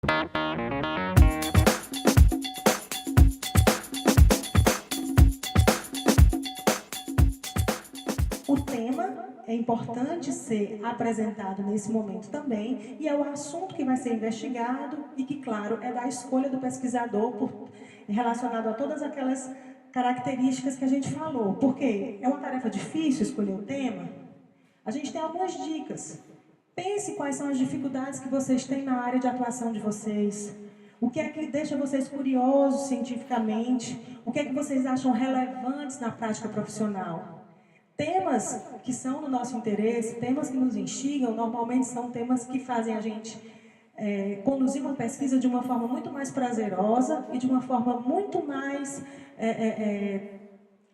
O tema é importante ser apresentado nesse momento também, e é o assunto que vai ser investigado e que, claro, é da escolha do pesquisador relacionado a todas aquelas características que a gente falou. Porque é uma tarefa difícil escolher o tema. A gente tem algumas dicas. Pense quais são as dificuldades que vocês têm na área de atuação de vocês. O que é que deixa vocês curiosos cientificamente? O que é que vocês acham relevantes na prática profissional? Temas que são do nosso interesse, temas que nos instigam, normalmente são temas que fazem a gente conduzir uma pesquisa de uma forma muito mais prazerosa e de uma forma muito mais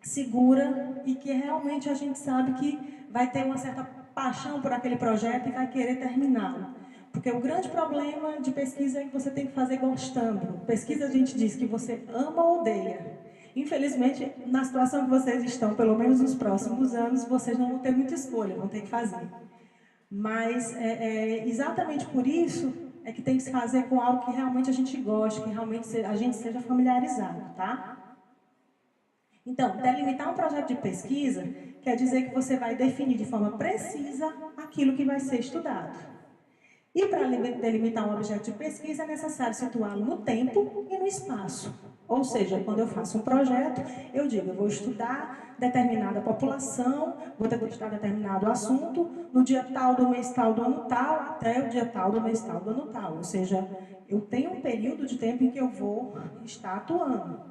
segura, e que realmente a gente sabe que vai ter uma certa paixão por aquele projeto e vai querer terminá-lo. Porque o grande problema de pesquisa é que você tem que fazer gostando. Pesquisa, a gente diz que você ama ou odeia. Infelizmente, na situação que vocês estão, pelo menos nos próximos anos, vocês não vão ter muita escolha, vão ter que fazer. Mas exatamente por isso é que tem que se fazer com algo que realmente a gente goste, que realmente a gente seja familiarizado, tá? Então, delimitar um projeto de pesquisa quer dizer que você vai definir de forma precisa aquilo que vai ser estudado. E para delimitar um objeto de pesquisa é necessário situá-lo no tempo e no espaço. Ou seja, quando eu faço um projeto, eu digo, eu vou estudar determinada população, vou estudar determinado assunto, no dia tal do mês tal do ano tal, até o dia tal do mês tal do ano tal. Ou seja, eu tenho um período de tempo em que eu vou estar atuando.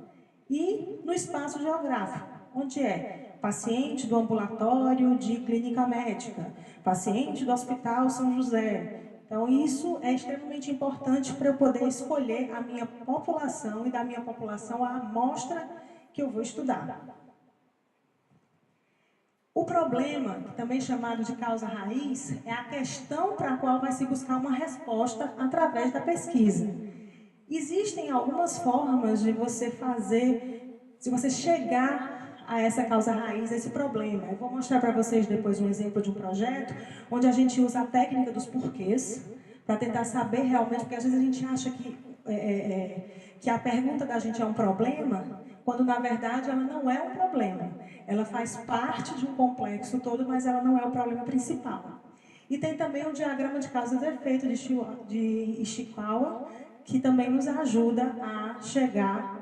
E no espaço geográfico, onde é paciente do ambulatório de clínica médica, paciente do Hospital São José. Então, isso é extremamente importante para eu poder escolher a minha população e da minha população a amostra que eu vou estudar. O problema, também chamado de causa raiz, é a questão para a qual vai se buscar uma resposta através da pesquisa. Existem algumas formas de você fazer, se você chegar a essa causa raiz, a esse problema. Eu vou mostrar para vocês depois um exemplo de um projeto onde a gente usa a técnica dos porquês para tentar saber realmente, porque às vezes a gente acha que a pergunta da gente é um problema, quando na verdade ela não é um problema. Ela faz parte de um complexo todo, mas ela não é o problema principal. E tem também o diagrama de causa e efeito de Ishikawa, que também nos ajuda a chegar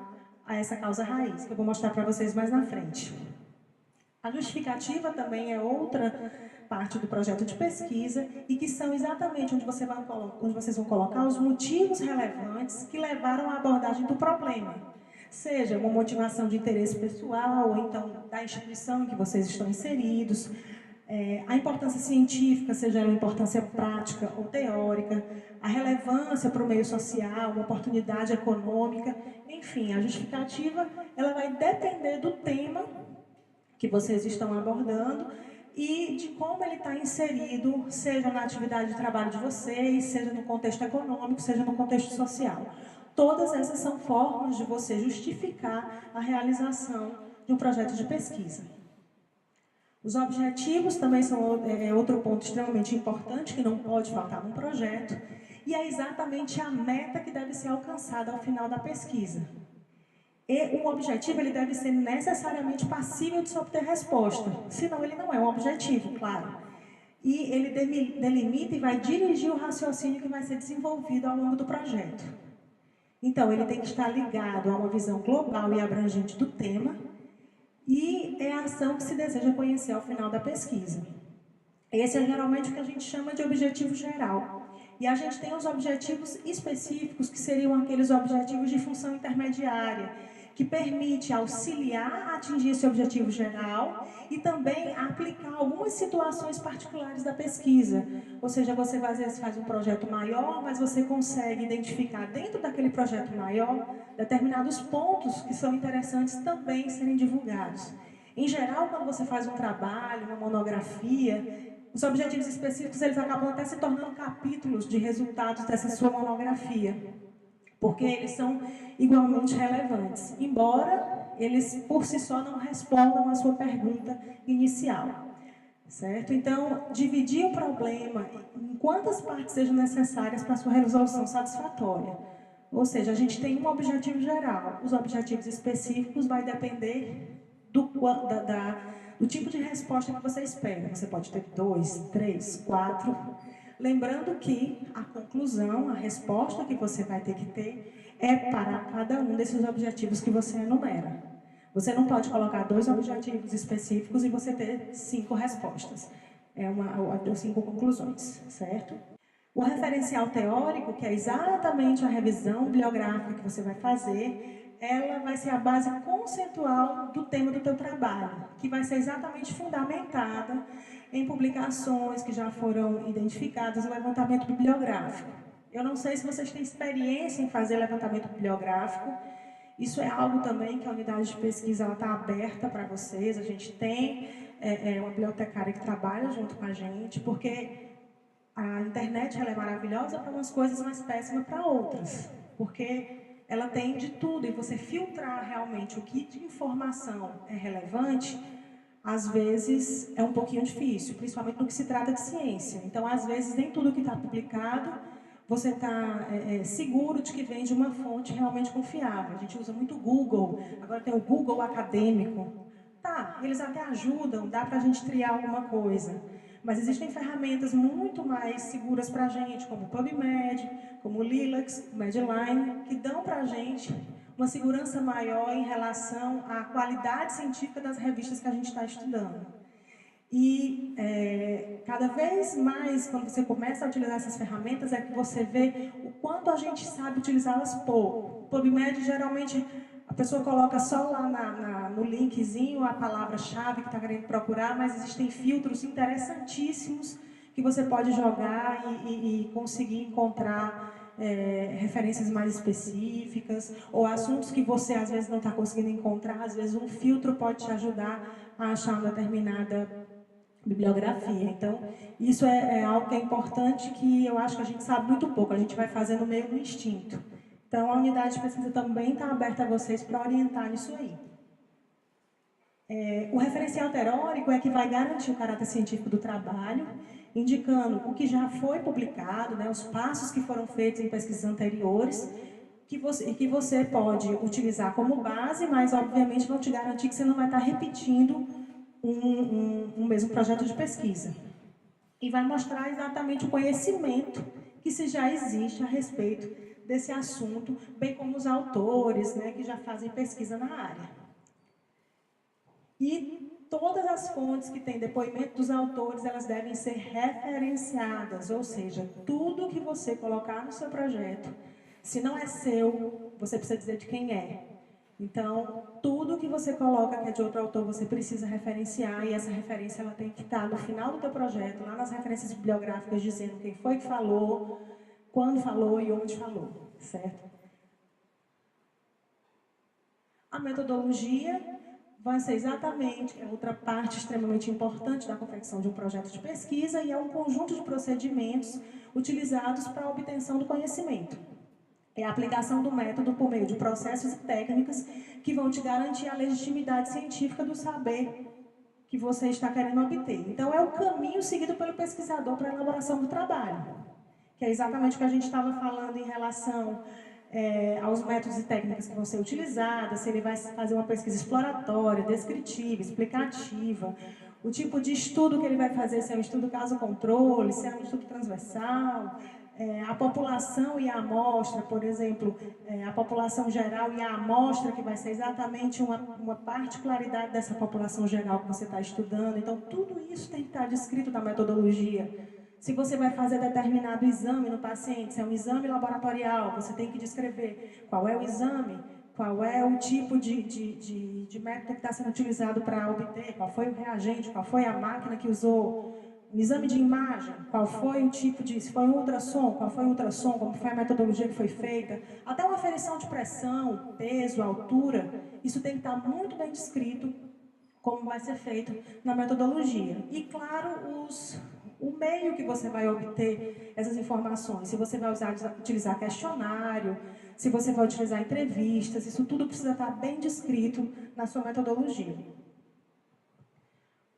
a essa causa raiz, que eu vou mostrar para vocês mais na frente. A justificativa também é outra parte do projeto de pesquisa e que são exatamente onde vocês vão colocar os motivos relevantes que levaram à abordagem do problema. Seja uma motivação de interesse pessoal, ou então da instituição em que vocês estão inseridos, a importância científica, seja ela importância prática ou teórica, a relevância para o meio social, uma oportunidade econômica, enfim, a justificativa ela vai depender do tema que vocês estão abordando e de como ele está inserido, seja na atividade de trabalho de vocês, seja no contexto econômico, seja no contexto social. Todas essas são formas de você justificar a realização de um projeto de pesquisa. Os objetivos também são outro ponto extremamente importante que não pode faltar num projeto, e é exatamente a meta que deve ser alcançada ao final da pesquisa. E um objetivo ele deve ser necessariamente passível de se obter resposta, senão ele não é um objetivo, claro. E ele delimita e vai dirigir o raciocínio que vai ser desenvolvido ao longo do projeto. Então, ele tem que estar ligado a uma visão global e abrangente do tema, e é a ação que se deseja conhecer ao final da pesquisa. Esse é geralmente o que a gente chama de objetivo geral. E a gente tem os objetivos específicos, que seriam aqueles objetivos de função intermediária, que permite auxiliar a atingir esse objetivo geral e também aplicar algumas situações particulares da pesquisa. Ou seja, você às vezes faz um projeto maior, mas você consegue identificar dentro daquele projeto maior determinados pontos que são interessantes também serem divulgados. Em geral, quando você faz um trabalho, uma monografia, os objetivos específicos eles acabam até se tornando capítulos de resultados dessa sua monografia, porque eles são igualmente relevantes, embora eles por si só não respondam à sua pergunta inicial. certo? Então, dividir o problema em quantas partes sejam necessárias para a sua resolução satisfatória. Ou seja, a gente tem um objetivo geral. Os objetivos específicos vai depender do tipo de resposta que você espera. Você pode ter 2, 3, 4. Lembrando que a conclusão, a resposta que você vai ter que ter é para cada um desses objetivos que você enumera. Você não pode colocar 2 objetivos específicos e você ter 5 respostas. Ou 5 conclusões, certo? O referencial teórico, que é exatamente a revisão bibliográfica que você vai fazer, ela vai ser a base conceitual do tema do teu trabalho, que vai ser exatamente fundamentada em publicações que já foram identificadas no levantamento bibliográfico. Eu não sei se vocês têm experiência em fazer levantamento bibliográfico. Isso é algo também que a unidade de pesquisa está aberta para vocês. A gente tem uma bibliotecária que trabalha junto com a gente, porque a internet ela é maravilhosa para umas coisas, mas péssima para outras. Porque ela tem de tudo, e você filtrar realmente o que de informação é relevante, às vezes é um pouquinho difícil, principalmente no que se trata de ciência. Então, às vezes, nem tudo que está publicado você está seguro de que vem de uma fonte realmente confiável. A gente usa muito o Google, agora tem o Google acadêmico. Tá, eles até ajudam, dá para a gente triar alguma coisa. Mas existem ferramentas muito mais seguras para a gente, como o PubMed, como o Lilacs, o Medline, que dão para a gente uma segurança maior em relação à qualidade científica das revistas que a gente está estudando. E cada vez mais, quando você começa a utilizar essas ferramentas, é que você vê o quanto a gente sabe utilizá-las pouco. O PubMed, geralmente, a pessoa coloca só lá no linkzinho a palavra-chave que está querendo procurar, mas existem filtros interessantíssimos que você pode jogar e conseguir encontrar referências mais específicas, ou assuntos que você às vezes não está conseguindo encontrar. Às vezes um filtro pode te ajudar a achar uma determinada bibliografia. Então, isso é algo que é importante, que eu acho que a gente sabe muito pouco, a gente vai fazendo meio no instinto. Então, a unidade de pesquisa também está aberta a vocês para orientar nisso aí. O referencial teórico é que vai garantir o caráter científico do trabalho, indicando o que já foi publicado, né, os passos que foram feitos em pesquisas anteriores, que você pode utilizar como base, mas obviamente vão te garantir que você não vai estar repetindo um mesmo projeto de pesquisa. E vai mostrar exatamente o conhecimento que se já existe a respeito desse assunto, bem como os autores, né, que já fazem pesquisa na área. E todas as fontes que têm depoimento dos autores, elas devem ser referenciadas, ou seja, tudo que você colocar no seu projeto, se não é seu, você precisa dizer de quem é. Então, tudo que você coloca que é de outro autor, você precisa referenciar, e essa referência ela tem que estar no final do teu projeto, lá nas referências bibliográficas, dizendo quem foi que falou, quando falou e onde falou, certo? A metodologia vai ser exatamente outra parte extremamente importante da confecção de um projeto de pesquisa, e é um conjunto de procedimentos utilizados para a obtenção do conhecimento. É a aplicação do método por meio de processos e técnicas que vão te garantir a legitimidade científica do saber que você está querendo obter. Então, é o caminho seguido pelo pesquisador para a elaboração do trabalho, que é exatamente o que a gente estava falando em relação aos métodos e técnicas que vão ser utilizadas, se ele vai fazer uma pesquisa exploratória, descritiva, explicativa, o tipo de estudo que ele vai fazer, se é um estudo caso-controle, se é um estudo transversal, a população e a amostra, por exemplo, a população geral e a amostra, que vai ser exatamente uma particularidade dessa população geral que você está estudando. Então, tudo isso tem que estar descrito na metodologia. Se você vai fazer determinado exame no paciente, se é um exame laboratorial, você tem que descrever qual é o exame, qual é o tipo de método que está sendo utilizado para obter, qual foi o reagente, qual foi a máquina que usou, um exame de imagem, qual foi o tipo de, se foi um ultrassom, qual foi o ultrassom, como foi a metodologia que foi feita, até uma aferição de pressão, peso, altura, isso tem que estar muito bem descrito como vai ser feito na metodologia. E, claro, o meio que você vai obter essas informações, se você vai utilizar questionário, se você vai utilizar entrevistas, isso tudo precisa estar bem descrito na sua metodologia.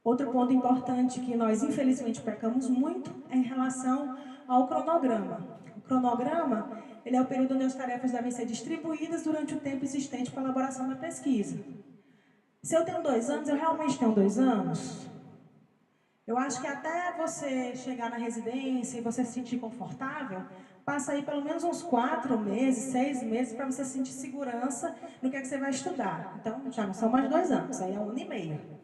Outro ponto importante que nós, infelizmente, pecamos muito é em relação ao cronograma. O cronograma, ele é o período onde as tarefas devem ser distribuídas durante o tempo existente para a elaboração da pesquisa. Se eu tenho 2 anos, eu realmente tenho 2 anos? Eu acho que até você chegar na residência e você se sentir confortável, passa aí pelo menos uns 4 meses, 6 meses, para você sentir segurança no que é que você vai estudar. Então, já não são mais 2 anos, aí é 1 ano e meio.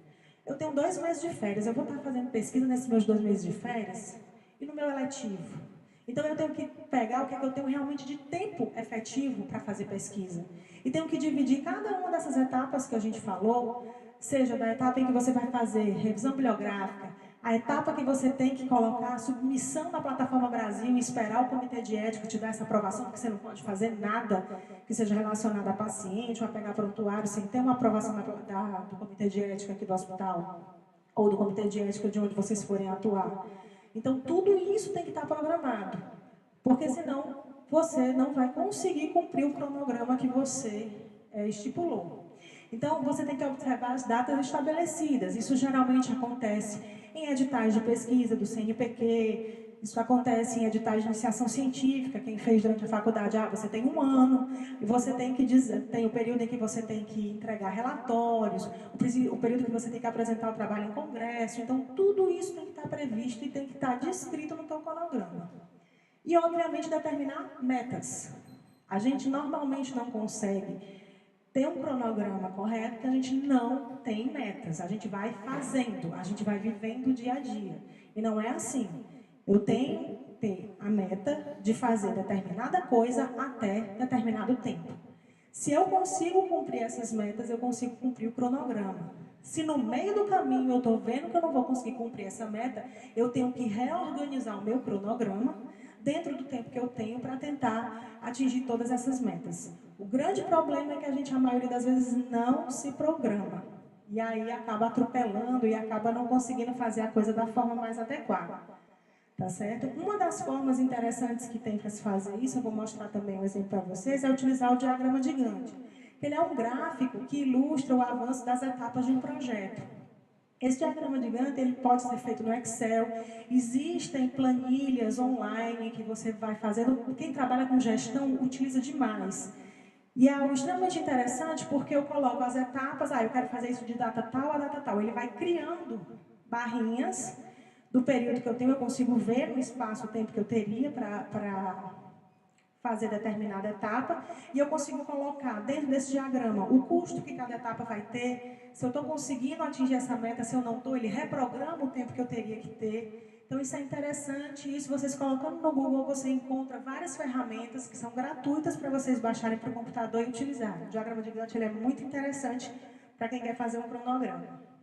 Eu tenho 2 meses de férias, eu vou estar fazendo pesquisa nesses meus 2 meses de férias e no meu eletivo. Então, eu tenho que pegar o que é que eu tenho realmente de tempo efetivo para fazer pesquisa. E tenho que dividir cada uma dessas etapas que a gente falou, seja da etapa em que você vai fazer revisão bibliográfica, a etapa que você tem que colocar a submissão na plataforma Brasil e esperar o comitê de ética te dar essa aprovação, porque você não pode fazer nada que seja relacionado a paciente ou a pegar prontuário sem ter uma aprovação do comitê de ética aqui do hospital ou do comitê de ética de onde vocês forem atuar. Então, tudo isso tem que estar programado, porque senão você não vai conseguir cumprir o cronograma que você estipulou. Então, você tem que observar as datas estabelecidas. Isso geralmente acontece em editais de pesquisa do CNPq, isso acontece em editais de iniciação científica, quem fez durante a faculdade, você tem 1 ano, e você tem que dizer, tem o período em que você tem que entregar relatórios, o período que você tem que apresentar o trabalho em congresso. Então, tudo isso tem que estar previsto e tem que estar descrito no teu cronograma. E, obviamente, determinar metas. A gente normalmente não consegue ter um cronograma correto, porque a gente não tem metas. A gente vai fazendo, a gente vai vivendo o dia a dia. E não é assim. Eu tenho que ter a meta de fazer determinada coisa até determinado tempo. Se eu consigo cumprir essas metas, eu consigo cumprir o cronograma. Se no meio do caminho eu estou vendo que eu não vou conseguir cumprir essa meta, eu tenho que reorganizar o meu cronograma dentro do tempo que eu tenho para tentar atingir todas essas metas. O grande problema é que a maioria das vezes, não se programa. E aí acaba atropelando e acaba não conseguindo fazer a coisa da forma mais adequada. Tá certo? Uma das formas interessantes que tem para se fazer isso, eu vou mostrar também um exemplo para vocês, é utilizar o diagrama de Gantt. Ele é um gráfico que ilustra o avanço das etapas de um projeto. Esse diagrama de Gantt, ele pode ser feito no Excel, existem planilhas online que você vai fazendo, quem trabalha com gestão utiliza demais. E é algo extremamente interessante porque eu coloco as etapas, eu quero fazer isso de data tal a data tal. Ele vai criando barrinhas do período que eu tenho, eu consigo ver no espaço o tempo que eu teria para fazer determinada etapa, e eu consigo colocar dentro desse diagrama o custo que cada etapa vai ter, se eu estou conseguindo atingir essa meta, se eu não estou, ele reprograma o tempo que eu teria que ter. Então isso é interessante, isso vocês colocando no Google, você encontra várias ferramentas que são gratuitas para vocês baixarem para o computador e utilizarem. O diagrama de Gantt ele é muito interessante para quem quer fazer um cronograma.